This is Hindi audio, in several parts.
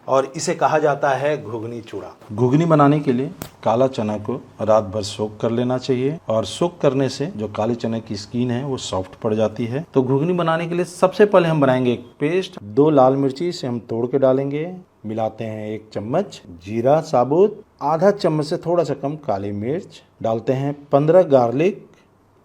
और इसे कहा जाता है घुगनी चूड़ा। घुगनी बनाने के लिए काला चना को रात भर सोक कर लेना चाहिए और सोक करने से जो काले चने की स्किन है वो सॉफ्ट पड़ जाती है। तो घुगनी बनाने के लिए सबसे पहले हम बनाएंगे एक पेस्ट। 2 लाल मिर्ची से हम तोड़ के डालेंगे, मिलाते हैं 1 चम्मच जीरा साबुत, आधा चम्मच से थोड़ा सा कम काली मिर्च, डालते हैं 15 गार्लिक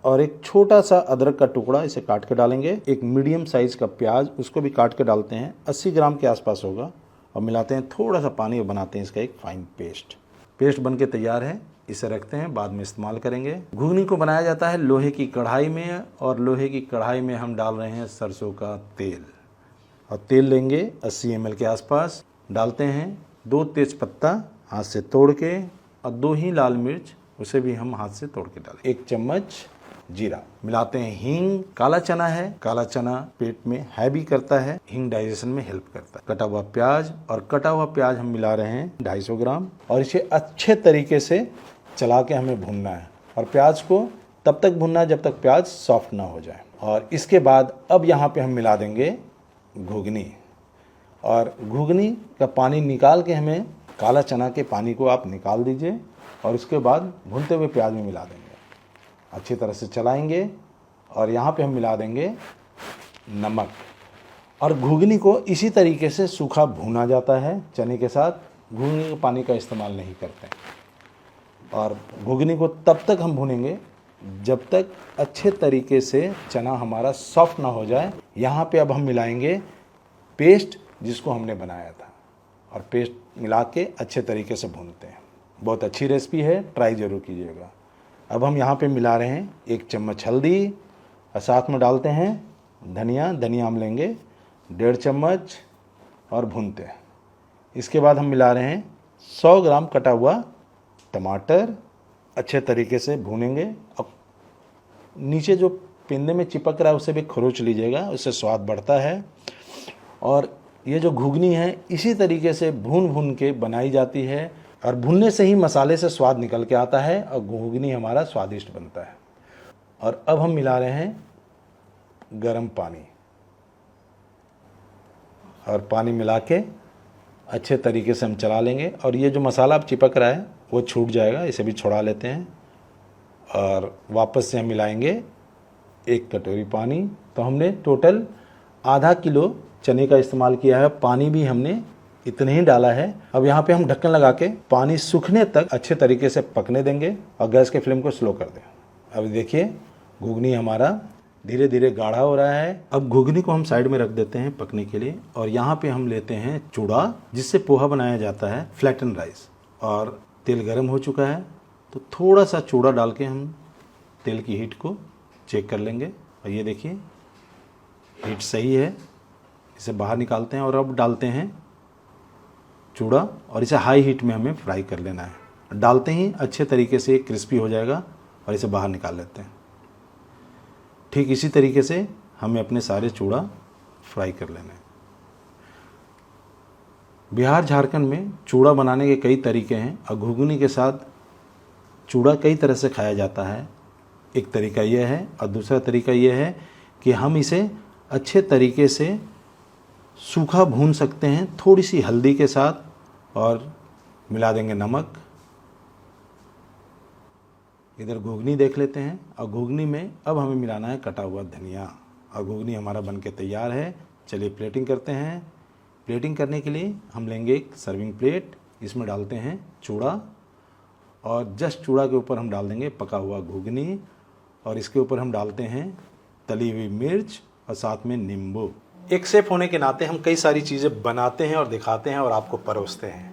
और एक छोटा सा अदरक का टुकड़ा, इसे काट के डालेंगे। एक मीडियम साइज का प्याज, उसको भी काट के डालते हैं, 80 ग्राम के आसपास होगा, और मिलाते हैं थोड़ा सा पानी और बनाते हैं इसका एक फाइन पेस्ट बन के तैयार है। इसे रखते हैं, बाद में इस्तेमाल करेंगे। घुगनी को बनाया जाता है लोहे की कढ़ाई में, और लोहे की कढ़ाई में हम डाल रहे हैं सरसों का तेल, और तेल लेंगे 80 ml के आसपास। डालते हैं 2 तेजपत्ता हाथ से तोड़ के, और 2 ही लाल मिर्च, उसे भी हम हाथ से तोड़ के डालें। 1 चम्मच जीरा, मिलाते हैं हींग। काला चना है, काला चना पेट में हैवी करता है, हींग डाइजेशन में हेल्प करता है। कटा हुआ प्याज, और कटा हुआ प्याज हम मिला रहे हैं 250 ग्राम, और इसे अच्छे तरीके से चला के हमें भूनना है। और प्याज को तब तक भूनना है जब तक प्याज सॉफ्ट ना हो जाए। और इसके बाद अब यहाँ पे हम मिला देंगे घुगनी, और घुगनी का पानी निकाल के हमें, काला चना के पानी को आप निकाल दीजिए, और उसके बाद भूनते हुए प्याज में मिला देंगे, अच्छी तरह से चलाएंगे। और यहाँ पे हम मिला देंगे नमक। और घुगनी को इसी तरीके से सूखा भूना जाता है चने के साथ, घुगनी के पानी का इस्तेमाल नहीं करते। और घुगनी को तब तक हम भूनेंगे जब तक अच्छे तरीके से चना हमारा सॉफ्ट ना हो जाए। यहाँ पे अब हम मिलाएंगे पेस्ट जिसको हमने बनाया था, और पेस्ट मिला के अच्छे तरीके से भूनते हैं। बहुत अच्छी रेसिपी है, ट्राई ज़रूर कीजिएगा। अब हम यहाँ पे मिला रहे हैं 1 चम्मच हल्दी, और साथ में डालते हैं धनिया हम लेंगे 1.5 चम्मच, और भूनते हैं। इसके बाद हम मिला रहे हैं 100 ग्राम कटा हुआ टमाटर, अच्छे तरीके से भूनेंगे। अब नीचे जो पिंदे में चिपक रहा है उसे भी खरोच लीजिएगा, उससे स्वाद बढ़ता है। और ये जो घुगनी है इसी तरीके से भून के बनाई जाती है, और भुनने से ही मसाले से स्वाद निकल के आता है, और घुगनी हमारा स्वादिष्ट बनता है। और अब हम मिला रहे हैं गरम पानी, और पानी मिला के अच्छे तरीके से हम चला लेंगे। और ये जो मसाला अब चिपक रहा है वो छूट जाएगा, इसे भी छोड़ा लेते हैं, और वापस से हम मिलाएंगे 1 कटोरी पानी। तो हमने टोटल आधा किलो चने का इस्तेमाल किया है, पानी भी हमने इतने ही डाला है। अब यहाँ पे हम ढक्कन लगा के पानी सूखने तक अच्छे तरीके से पकने देंगे, और गैस के फ्लेम को स्लो कर दें। अब देखिए घुगनी हमारा धीरे धीरे गाढ़ा हो रहा है। अब घुगनी को हम साइड में रख देते हैं पकने के लिए, और यहाँ पे हम लेते हैं चूड़ा, जिससे पोहा बनाया जाता है, फ्लैटन राइस। और तेल गर्म हो चुका है, तो थोड़ा सा चूड़ा डाल के हम तेल की हीट को चेक कर लेंगे। और ये देखिए हीट सही है, इसे बाहर निकालते हैं। और अब डालते हैं चूड़ा, और इसे हाई हीट में हमें फ्राई कर लेना है। डालते ही अच्छे तरीके से क्रिस्पी हो जाएगा, और इसे बाहर निकाल लेते हैं। ठीक इसी तरीके से हमें अपने सारे चूड़ा फ्राई कर लेना है। बिहार झारखंड में चूड़ा बनाने के कई तरीके हैं, और घुगनी के साथ चूड़ा कई तरह से खाया जाता है। एक तरीका यह है, और दूसरा तरीका यह है कि हम इसे अच्छे तरीके से सूखा भून सकते हैं, थोड़ी सी हल्दी के साथ, और मिला देंगे नमक। इधर घुगनी देख लेते हैं, और घुगनी में अब हमें मिलाना है कटा हुआ धनिया। और घुगनी हमारा बनके तैयार है। चलिए प्लेटिंग करते हैं। प्लेटिंग करने के लिए हम लेंगे एक सर्विंग प्लेट, इसमें डालते हैं चूड़ा, और जस्ट चूड़ा के ऊपर हम डाल देंगे पका हुआ घुगनी, और इसके ऊपर हम डालते हैं तली हुई मिर्च, और साथ में नींबू। एक शेफ होने के नाते हम कई सारी चीज़ें बनाते हैं और दिखाते हैं और आपको परोसते हैं।